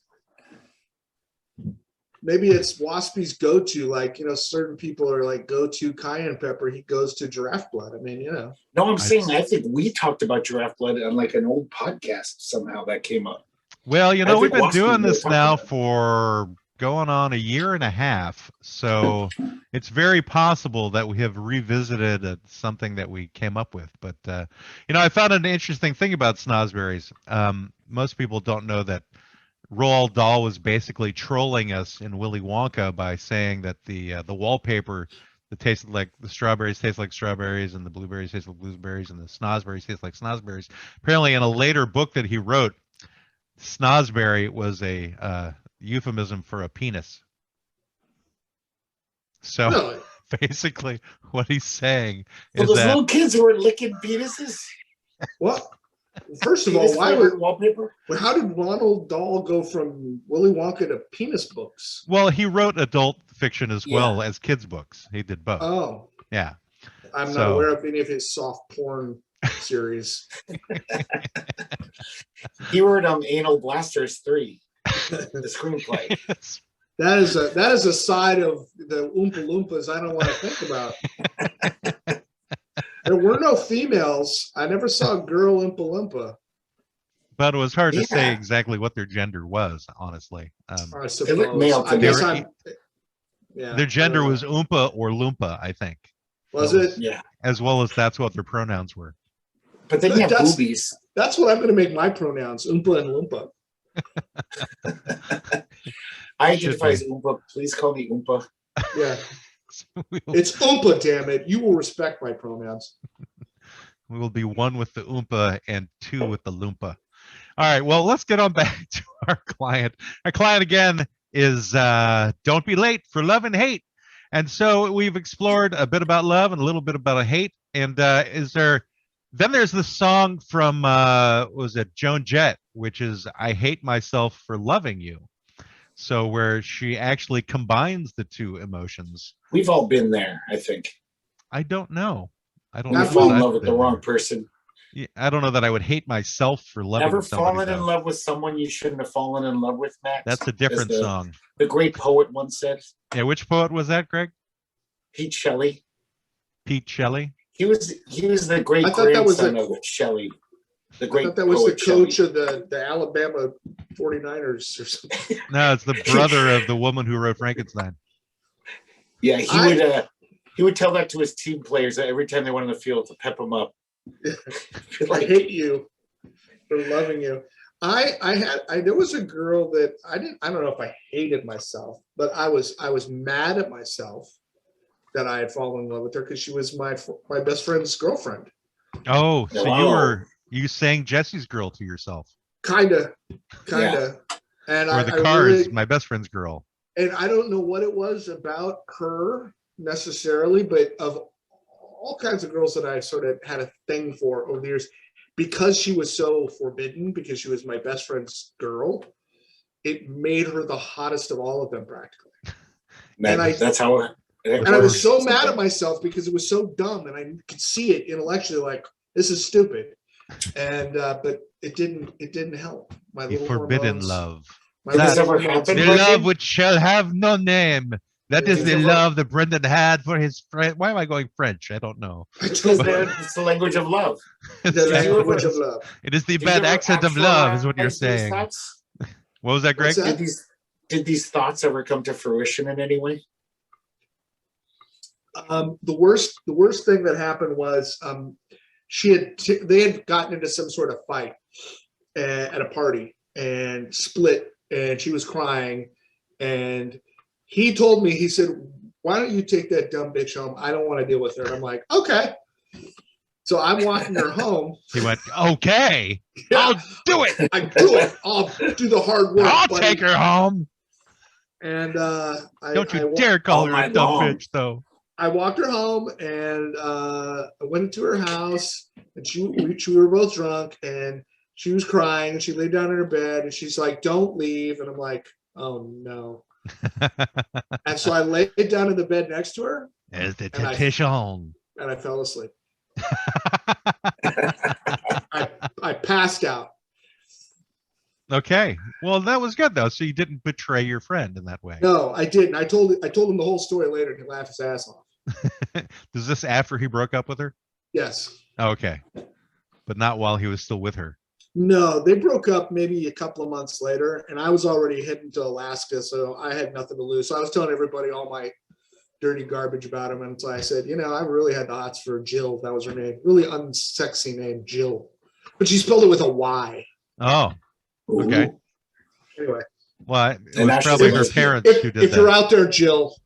maybe it's Waspy's go-to. Like, certain people are like go-to cayenne pepper. He goes to giraffe blood. I mean, no, I'm saying I think we talked about giraffe blood on like an old podcast somehow that came up. Well, you I know, we've think been Waspi doing will this talk now about it. for going on a year and a half. So it's very possible that we have revisited something that we came up with. But, you know, I found an interesting thing about snozzberries. Most people don't know that Roald Dahl was basically trolling us in Willy Wonka by saying that the wallpaper that tasted like the strawberries taste like strawberries and the blueberries taste like blueberries and the snozzberries taste like snozzberries. Apparently, in a later book that he wrote, snozzberry was a euphemism for a penis. So Really? basically, what he's saying So is those that little kids who were licking penises. Well, first of all, Penis why flavored would wallpaper? how did Ronald Dahl go from Willy Wonka to penis books? well, he wrote adult fiction as Yeah. well as kids books. He did both. Oh, Yeah. I'm not So- aware of any of his soft porn series. He wrote Anal Blasters 3, the screenplay. Yes. That is a side of the Oompa Loompas I don't want to think about. There were no females. I never saw a girl Oompa Loompa. But it was hard to say Yeah. exactly what their gender was, honestly. I They look suppose. male I to guess me. I'm. Yeah, Their gender I don't was know. oompa or loompa, I think, Was it? Yeah. as well as that's what their pronouns were. But then you have That's- boobies. That's what I'm going to make my pronouns: Oompa and Loompa. I Should identify as Oompa. Please call me Oompa. Yeah, we it's Oompa. Damn it! You will respect my pronouns. will be 1 with the oompa and 2 with the loompa. All right, well, let's get on back to our client. Our client again is don't be late for love and hate. And so we've explored a bit about love and a little bit about hate. And then there's the song from was it Joan Jett, which is I Hate Myself for Loving You. So where she actually combines the two emotions. We've all been there, I think. I don't know. I don't We know. I've fall that in I've love with the been wrong there. person. Yeah, I don't know that I would hate myself for loving Never somebody. fallen in though. love with someone you shouldn't have fallen in love with, Max. That's a different As song. the great poet once said. Yeah, which poet was that, Greg? Pete Shelley. Pete Shelley? He was the great I thought that was grandson a- of Shelley. The I great thought that was the poet Shelley. coach of the Alabama 49ers or something. No, it's the brother of the woman who wrote Frankenstein. Yeah, I- he would tell that to his team players every time they went on the field to pep them up. I hate you for loving you. There was a girl that I don't know if I hated myself, but I was mad at myself that I had fallen in love with her because she was my best friend's girlfriend. Oh, so Wow. you sang Jesse's Girl to yourself. Kinda. Yeah. And Or the I Cars, really, My Best Friend's Girl. and I don't know what it was about her necessarily, but of all kinds of girls that I sort of had a thing for over the years, because she was so forbidden, because she was my best friend's girl, it made her the hottest of all of them practically. Man, And that's how it And I was works. so mad at myself because it was so dumb, and I could see it intellectually, like this is stupid. And but it didn't help. My The little forbidden hormones- love. my Did little this ever hormones- happen? The Brendan? love which shall have no name. That is Did the you ever- love that Brendan had for his friend. Why am I going French? I don't know. Because it's the language of love. The Did you language ever- of love. It is the Did you bad ever accent of love, is what you're actualize these saying. thoughts? What was that, Greg? What's that? Did these thoughts ever come to fruition in any way? The worst thing that happened was they had gotten into some sort of fight at a party and split, and she was crying, and he told me, he said, why don't you take that dumb bitch home? I don't want to deal with her. And I'm like, okay. So I'm walking her home. He went, okay, I'll do it. I do it. I'll do the hard work. I'll buddy. take her home. And Don't you dare call all her a night dumb long. bitch, though. I walked her home, and I went to her house, and we were both drunk, and she was crying, and she laid down in her bed, and she's like, don't leave. And I'm like, oh no. And so I laid down in the bed next to her, There's the And I- temptation. and I fell asleep. I passed out. Okay. Well, that was good, though. So you didn't betray your friend in that way. No, I didn't. I told him the whole story later, and he laughed his ass off. Is this after he broke up with her? Yes. Okay. But not while he was still with her. No, they broke up maybe a couple of months later, and I was already heading to Alaska, so I had nothing to lose. So I was telling everybody all my dirty garbage about him, and so I said, I really had the hots for Jill. That was her name. Really unsexy name, Jill, but she spelled it with a Y. Oh, okay. Ooh. Anyway, well, it was probably her parents who did if that. you're out there, Jill,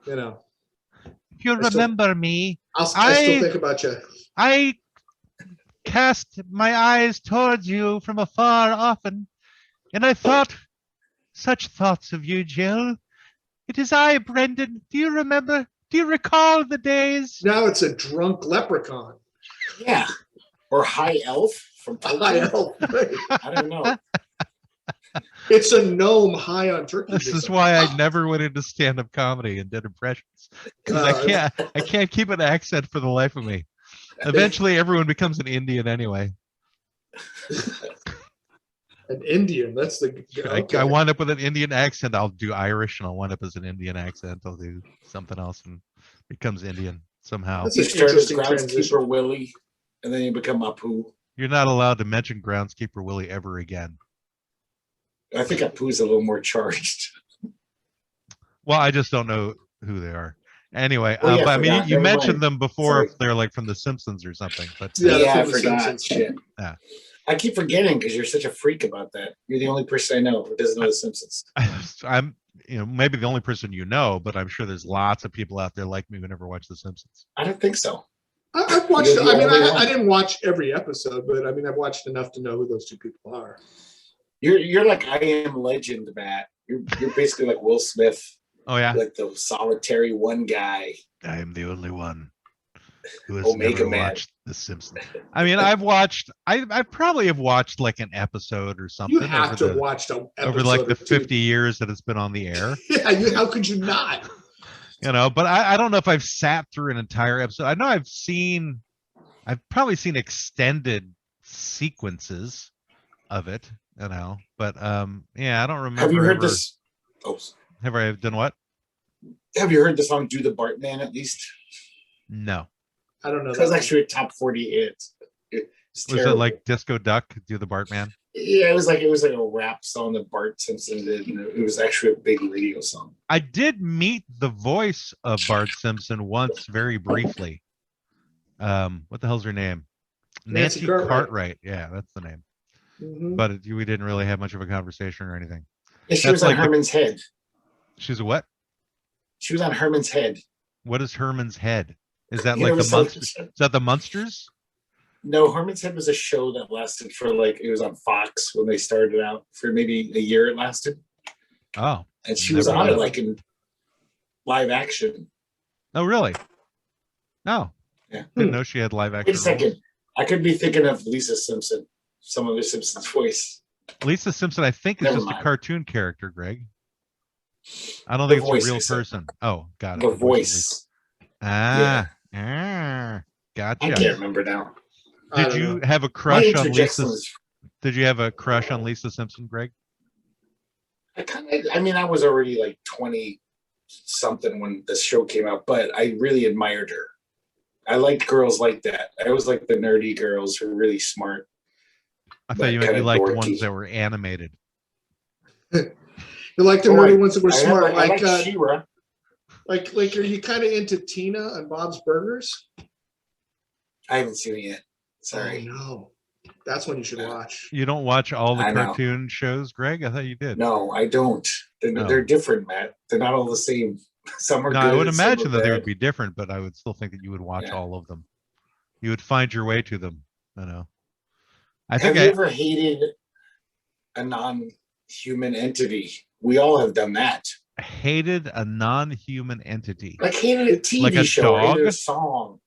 If you remember me, I still think about you. I cast my eyes towards you from afar often, and I thought such thoughts of you, Jill. It is I, Brendan. Do you remember? Do you recall the days? Now it's a drunk leprechaun. Yeah. Or high elf from High elf. Right. I don't know. It's a gnome high on turkey. This is why I never went into stand-up comedy and did impressions, because I can't keep an accent for the life of me. Eventually, everyone becomes an Indian anyway. An Indian. That's the. Okay. I wind up with an Indian accent. I'll do Irish, and I'll wind up as an Indian accent. I'll do something else, and becomes Indian somehow. That's You an start as interesting transition. groundskeeper Willie, and then you become Apu. You're not allowed to mention Groundskeeper Willie ever again. I think Apu's a little more charged. Well, I just don't know who they are. Anyway, Oh, yeah, but I mean, forgot. you Never mentioned mind. them before. Sorry. If they're like from The Simpsons or something. But Yeah, Yeah, I that's what the forgot. Simpsons- Shit. Yeah. I keep forgetting because you're such a freak about that. You're the only person I know who doesn't know The Simpsons. I'm, maybe the only person you know, but I'm sure there's lots of people out there like me who never watched The Simpsons. I don't think so. I've watched. You're the I mean, only one. I didn't watch every episode, but I mean, I've watched enough to know who those two people are. You're like I Am Legend, Matt. You're basically like Will Smith, Oh yeah, like the solitary one guy. I am the only one who has Omega never Man. watched The Simpsons. I mean, I probably have watched like an episode or something. You have over to the- have watched an episode over like or the two. 50 years that it's been on the air. Yeah, how could you not? But I don't know if I've sat through an entire episode. I know I've probably seen extended sequences of it, but yeah, I don't remember. Have you heard ever- this? Oh, Have I done what? have you heard the song "Do the Bartman" at least? No. I don't know. That was that. actually a top 40 hit. It's Was it terrible. like Disco Duck, Do the Bartman? Yeah, it was like a rap song that Bart Simpson did. And it was actually a big radio song. I did meet the voice of Bart Simpson once, very briefly. What the hell's her name? Nancy Nancy Cartwright. Cartwright. Yeah, that's the name. Mhm. But we didn't really have much of a conversation or anything. And she That's was on like the- Herman's head. She's a what? She was on Herman's head. What is Herman's Head? Is that You like never the saw- Munsters? Is that the Munsters? No, Herman's Head was a show that lasted for it was on Fox when they started out for maybe a year. It lasted, Oh. and she was Never on heard it of like in live action. Oh, really? No. Yeah. Didn't know she had live action. Wait a second, I could be thinking of Lisa Simpson, some of the Simpsons voice. roles. Lisa Simpson, I think, is Never just a mind. cartoon character, Greg. I don't The think it's voice, a real I said. person. Oh, got it. The of Lisa. voice. Ah, I gotcha. can't remember now. I Did don't you know. have a My crush on interjection Lisa? was Did you have a crush on Lisa Simpson, Greg? I was already like 20 something when the show came out, but I really admired her. I liked girls like that. I always liked the nerdy girls who are really smart. I thought But you meant you kinda liked dorky. ones that were animated. You like the Oh, nerdy I- ones that were I smart, like She-Ra. like are you kind of into Tina and Bob's Burgers? I haven't seen it yet. Sorry. Oh, no, that's one you should watch. You don't watch all the I know. cartoon shows, Greg? I thought you did. No, I don't. No. They're different, Matt. They're not all the same. Some are No, good. I would and some imagine are that they bad. would be different, but I would still think that you would watch Yeah. all of them. You would find your way to them. I Have think you ever hated a non-human entity? We all have done that. I hated a non-human entity. Like hated a TV Like a show, hated dog? a song.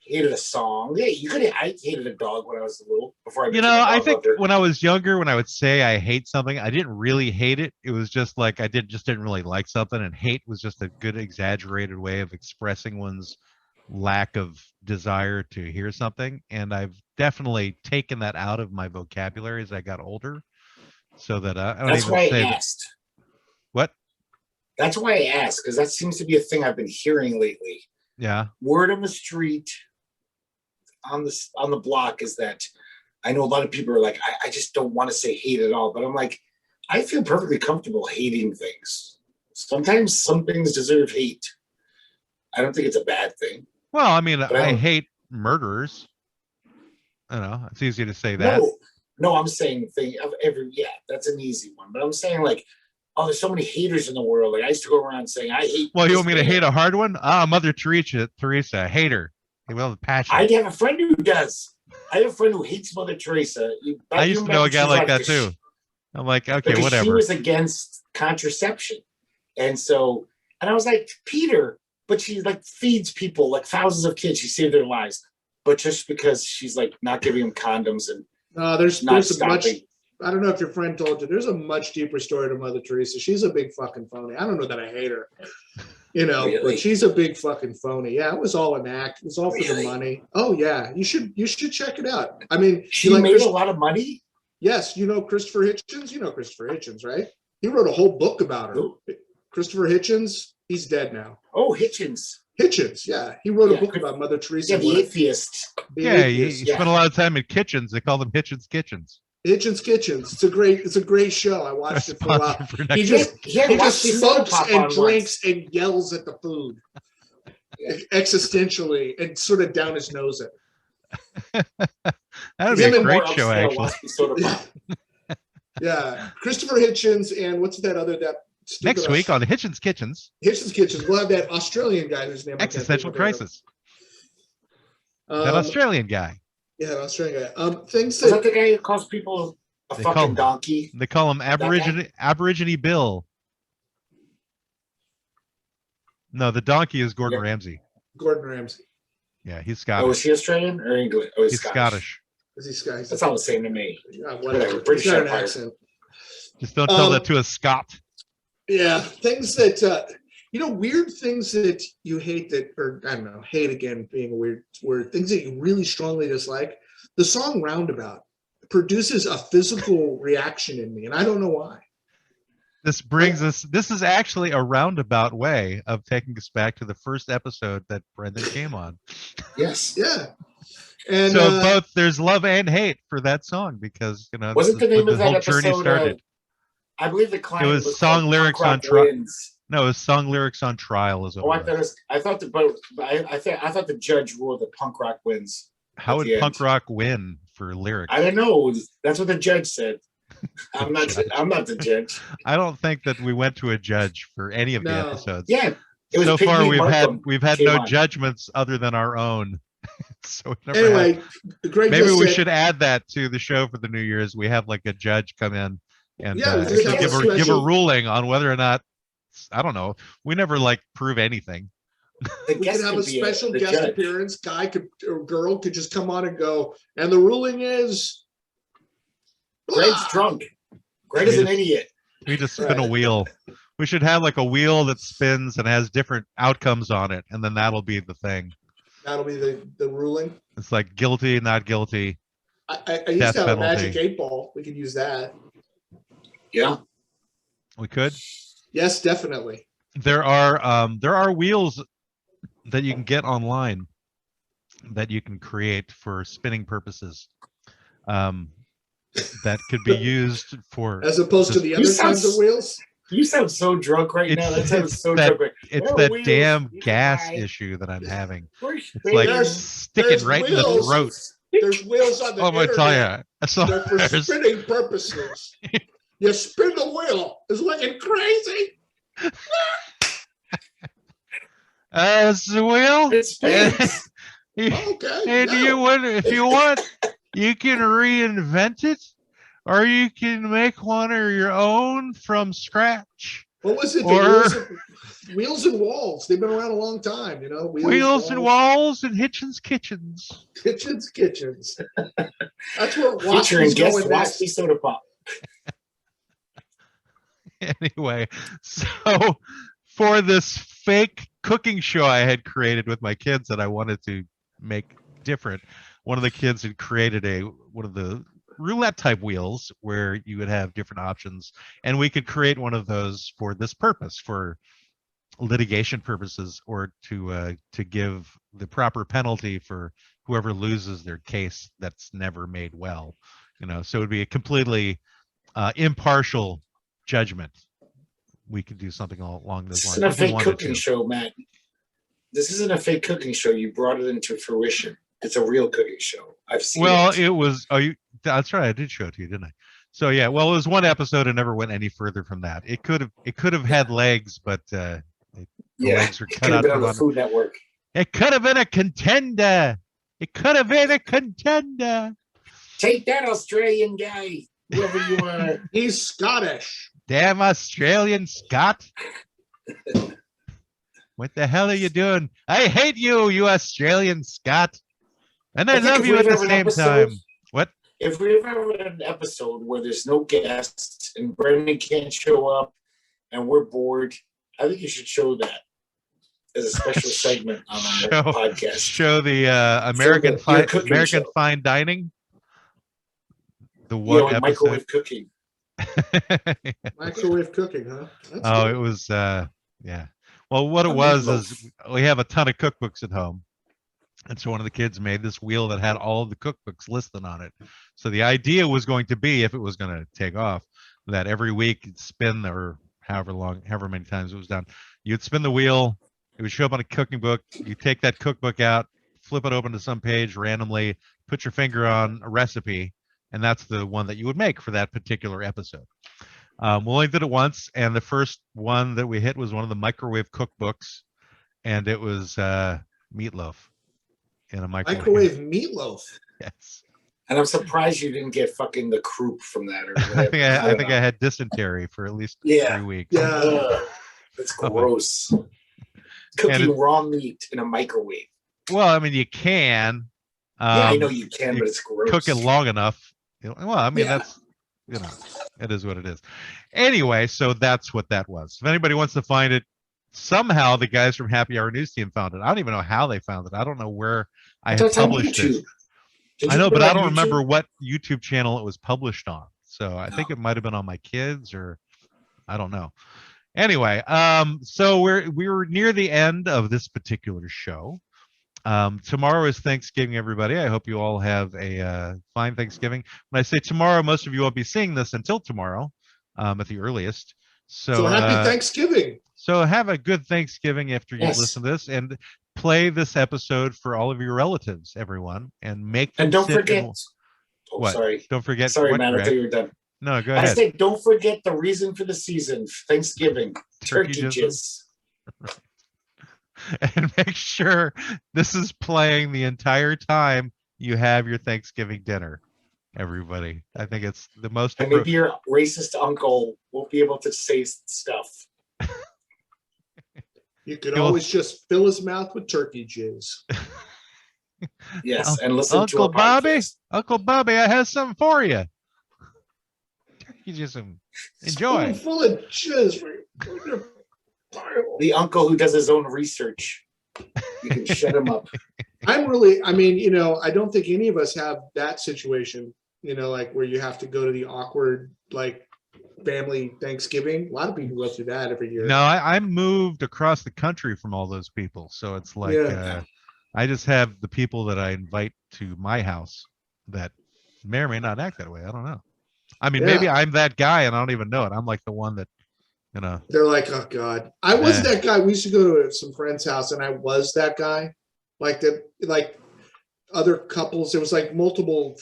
Hated a song. Yeah, you could. I hated a dog when I was little. Before I became a I dog think lover. when I was younger, when I would say I hate something, I didn't really hate it. It was just like I didn't really like something, and hate was just a good exaggerated way of expressing one's lack of desire to hear something. And I've definitely taken that out of my vocabulary as I got older, so that I don't That's even why I say that. asked. What? That's why I asked, because that seems to be a thing I've been hearing lately. Yeah. Word on the street, on the block, is that I know a lot of people are like, I just don't want to say hate at all. But I'm like, I feel perfectly comfortable hating things. Sometimes some things deserve hate. I don't think it's a bad thing. Well, I mean, But I don't- hate murderers. I don't know. It's easy to say that. No, I'm saying thing of that's an easy one. But I'm saying like, oh, there's so many haters in the world. Like I used to go around saying I hate. Well, you this want me to band. hate a hard one? Mother Teresa, hater. Well, passion. I have a friend who does. I have a friend who hates Mother Teresa. I used to know a guy like that too. I'm like, okay, because whatever. She was against contraception, and I was like, Peter, but she like feeds people, like thousands of kids. She saved their lives, but just because she's like not giving them condoms and there's not a much. stopping. I don't know if your friend told you. There's a much deeper story to Mother Teresa. She's a big fucking phony. I don't know that I hate her, Really? but she's a big fucking phony. Yeah, it was all an act. It was all for the Really? money. Oh yeah, you should check it out. I mean, She you like made a lot of money. Yes, you know Christopher Hitchens. You know Christopher Hitchens, right? He wrote a whole book about her. Who? Christopher Hitchens. He's dead now. Oh, Hitchens. Hitchens, yeah, he wrote a Yeah, book about Mother Teresa. Yeah, the atheist. The Yeah, you atheist. spent a lot of time in kitchens. They call them Hitchens Kitchens. Hitchens Kitchens. It's a great show. I watched it for a while. Sponsor for He next just He had he just Waspi soda smokes pop and on drinks once. and yells at the food Yeah. existentially and sort of down his nose it. That would be Him a and great More show, upscale actually. Waspi soda pop. Yeah, Christopher Hitchens and what's that other stupid Next week on Hitchens Kitchens, Hitchens Kitchens, we'll have that Australian guy whose name I can't think Existential of right now. Crisis. That Australian guy. Yeah, an Australian guy. Things Was that that the guy who calls people a They call fucking him- donkey? They call him Aborigine Bill. No, the donkey is Gordon Yeah. Ramsay. Gordon Ramsay. Yeah, he's Oh, Scottish. is he Australian or English? Oh, He's Scottish. Is he Scottish? That's all the same to me. Yeah, Whatever, whatever. British He's got an Empire. accent. Just don't tell Um, that to a Scot. Yeah, things that weird things that you hate that, or I don't know, hate again being a weird word. Things that you really strongly dislike. The song "Roundabout" produces a physical reaction in me, and I don't know why. This brings us. This is actually a roundabout way of taking us back to the first episode that Brendan came on. Yes. Yeah, and So both there's love and hate for that song because Wasn't this the is name when of that whole journey episode? started. I believe the client was was song called lyrics Punk on Rock tri- Wins. No, it was song lyrics on trial. Is what Oh, it was. I thought the judge ruled that punk rock wins. How at would the punk end. rock win for lyrics? I don't know. That's what the judge said. I'm not the judge. I don't think that we went to a judge for any of the No. episodes. Yeah. It was So far, Pygmy we've had came no on. judgments other than our own. So we never had- anyway, Greg maybe just we said- should add that to the show for the New Year's. We have like a judge come in and Yeah, we just have give a a special- ruling on whether or not. I don't know. We never like prove anything. The we guest could have a could be special the guest judge. appearance. Guy could or girl could just come on and go, and the ruling is. Greg's blah. drunk. Greg is an idiot. We just spin a Right. wheel. We should have like a wheel that spins and has different outcomes on it, and then that'll be the thing. That'll be the ruling. It's like guilty, not guilty. I used Death to have a penalty. magic 8 ball. We could use that. Yeah. We could. Yes, definitely. There are wheels that you can get online that you can create for spinning purposes. That could be used for. As opposed to the other sound kinds of s- wheels. You sound so drunk right now. That sounds so that, drunk. it's There are that wheels, damn you can gas buy. issue that I'm having. It's It's like There's- sticking right in the wheels. throat. There's wheels on the Oh, I'm gonna tell internet. you. So They're for there's- spinning purposes. You spin the wheel. It's looking crazy. It's the wheel. It spins. Okay. And no. you want, if you want, you can reinvent it, or you can make one of your own from scratch. What was it? The Or- wheels and walls. They've been around a long time, you know. Wheels and walls and Hitchens Kitchens. Kitchens. That's where Featuring Waspi's guest going next. Waspi soda pop. Anyway, so for this fake cooking show I had created with my kids that I wanted to make different, one of the kids had created one of the roulette type wheels where you would have different options, and we could create one of those for this purpose, for litigation purposes or to give the proper penalty for whoever loses their case that's never made well. So it would be a completely impartial judgment. We could do something along those This lines. isn't a if we fake wanted cooking to. show, Matt. This isn't a fake cooking show. You brought it into fruition. It's a real cooking show. I've seen Well, it. it was. That's right. I did show it to you, didn't I? So yeah. Well, it was one episode and never went any further from that. It could have had legs, but the legs are it cut could have out been on from the under. Food Network. It could have been a contender. It could have been a contender. Take that, Australian guy, whoever you are. He's Scottish. Damn Australian Scot. What the hell are you doing? I hate you, you Australian Scot. And I think love if you we at the ever have an same episode- time. What? If we ever have an episode where there's no guests and Brendan can't show up and we're bored, I think you should show that as a special segment on our podcast. Show the American your cooking American show. Fine Dining. The one episode. Microwave cooking. Microwave cooking, huh? That's Oh, good. it was yeah. Well, what it A was meatloaf. is we have a ton of cookbooks at home. And so one of the kids made this wheel that had all of the cookbooks listed on it. So the idea was going to be, if it was going to take off, that every week you'd spin, or however many times it was done, you'd spin the wheel, it would show up on a cooking book, you take that cookbook out, flip it open to some page randomly, put your finger on a recipe, and that's the one that you would make for that particular episode. We only did it once, and the first one that we hit was one of the microwave cookbooks, and it was meatloaf in a Microwave meatloaf. Yes. And I'm surprised you didn't get fucking the croup from that or I whatever. think I had dysentery for at least Yeah. 3 weeks. Yeah. Ugh, that's gross. Cooking raw meat in a microwave. Well, I mean, you can. Yeah, I know you can, you but it's gross. Cook it long enough. Well, I mean, Yeah. that's, it is what it is. Anyway, so that's what that was. If anybody wants to find it, somehow the guys from Happy Hour News Team found it. I don't even know how they found it. I don't know where I had It's on published YouTube. it. Did I you know, put but it I on don't YouTube? remember what YouTube channel it was published on. So I think No. it might have been on my kids, or I don't know. Anyway, so we were near the end of this particular show. Tomorrow is Thanksgiving, everybody. I hope you all have a fine Thanksgiving. When I say tomorrow, most of you won't be seeing this until tomorrow, at the earliest. So happy Thanksgiving. So have a good Thanksgiving after you Yes. listen to this, and play this episode for all of your relatives, everyone, and make them And don't sit forget. and- Oh, What? sorry. Don't forget. Sorry, what, man. I Greg? thought you were done. No, go I ahead. said, don't forget the reason for the season, Thanksgiving, Turkey turkey jism. jizz. And make sure this is playing the entire time you have your Thanksgiving dinner, everybody. I think it's the most And maybe your racist uncle won't be able to say stuff. You could You'll- always just fill his mouth with turkey jizz. Yes, and listen Uncle to a Bobby, podcast. Uncle Bobby, I have something for you. Turkey jism. Enjoy. Full of jizz. The uncle who does his own research. You can shut him up. I don't think any of us have that situation, like where you have to go to the awkward, like, family Thanksgiving. A lot of people go through that every year. No, I moved across the country from all those people, so it's like Yeah. I just have the people that I invite to my house that may or may not act that way. I don't know. I mean, Yeah. maybe I'm that guy and I don't even know it. I'm like the one that, They're like, oh God. I was Eh. that guy. We used to go to some friend's house and I was that guy. Like other couples, there was like multiple,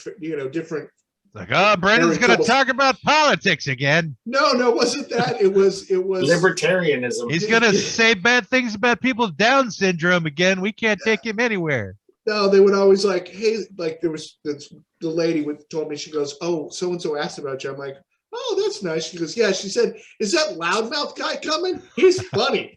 different. like, oh, Brandon's Married going to couples. talk about politics again. No, it wasn't that. It was Libertarianism. He's going to say bad things about people with Down syndrome again. We can't take him anywhere. No, they would always like, hey, like there was the lady told me, she goes, oh, so-and-so asked about you. I'm like, oh, that's nice. She goes, yeah. She said, is that loudmouth guy coming? He's funny.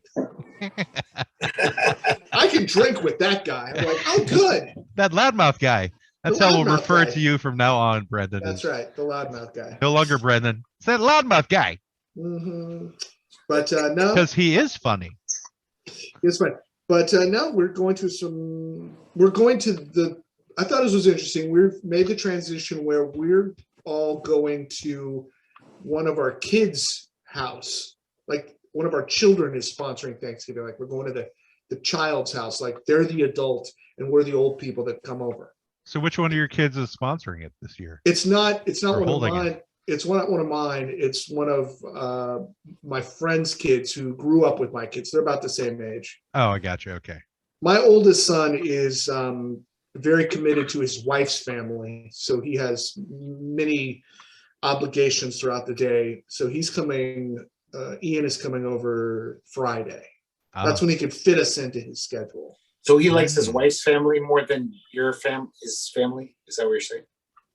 I can drink with that guy. I'm like, oh, good. That loudmouth guy. That's The how we'll loudmouth refer guy. to you from now on, Brendan. That's right. The loudmouth guy. No longer Brendan. It's that loudmouth guy, Hmm. But no, because he is funny. it's fine. But no, we're going to I thought this was interesting. We've made the transition where we're all going to one of our kids' house. Like one of our children is sponsoring Thanksgiving. Like we're going to the child's house. Like they're the adult and we're the old people that come over. So which one of your kids is sponsoring it this year? It's not Or one of holding mine. It's not one of mine. It's one of my friend's kids who grew up with my kids. They're about the same age. Oh, I got you. Okay. My oldest son is very committed to his wife's family. So he has many obligations throughout the day. So he's coming, Ian is coming over Friday. That's when he can fit us into his schedule. So he likes his wife's family more than his family? Is that what you're saying?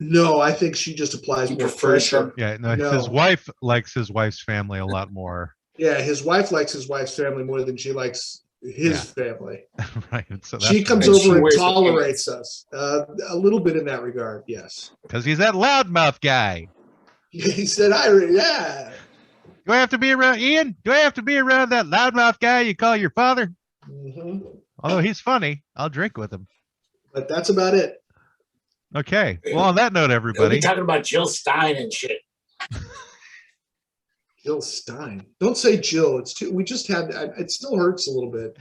No, I think she just applies more pressure. Yeah, no, No. his wife likes his wife's family a lot more. Yeah, his wife likes his wife's family more than she likes his family. Right. So She comes And she over and wears the tolerates us. A little bit in that regard, yes. because he's that loudmouth guy. He said, yeah. Do I have to be around Ian? Do I have to be around that loudmouth guy you call your father? hmm Although he's funny, I'll drink with him. But that's about it. Okay. Well, on that note, We'll everybody. be talking about Jill Stein and shit. Jill Stein. Don't say Jill. It's too. We just had. It still hurts a little bit.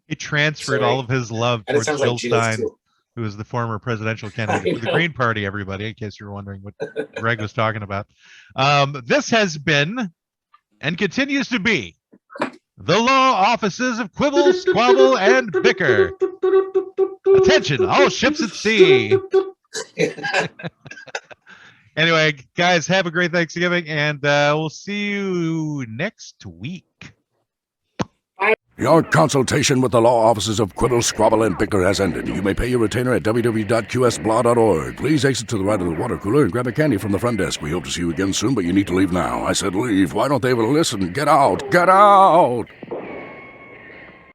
He transferred Sorry. all of his love And it towards sounds like Jill Jill's Stein, too. who is the former presidential candidate for the know. Green Party, everybody, in case you're wondering what Greg was talking about. This has been and continues to be the Law Offices of Quibble, Squabble, and Bicker. Attention, all ships at sea. Anyway, guys, have a great Thanksgiving, and we'll see you next week. Your consultation with the Law Offices of Quibble, Squabble, and Bicker has ended. You may pay your retainer at www.qsblaw.org. Please exit to the right of the water cooler and grab a candy from the front desk. We hope to see you again soon, but you need to leave now. I said leave. Why don't they ever listen? Get out! Get out!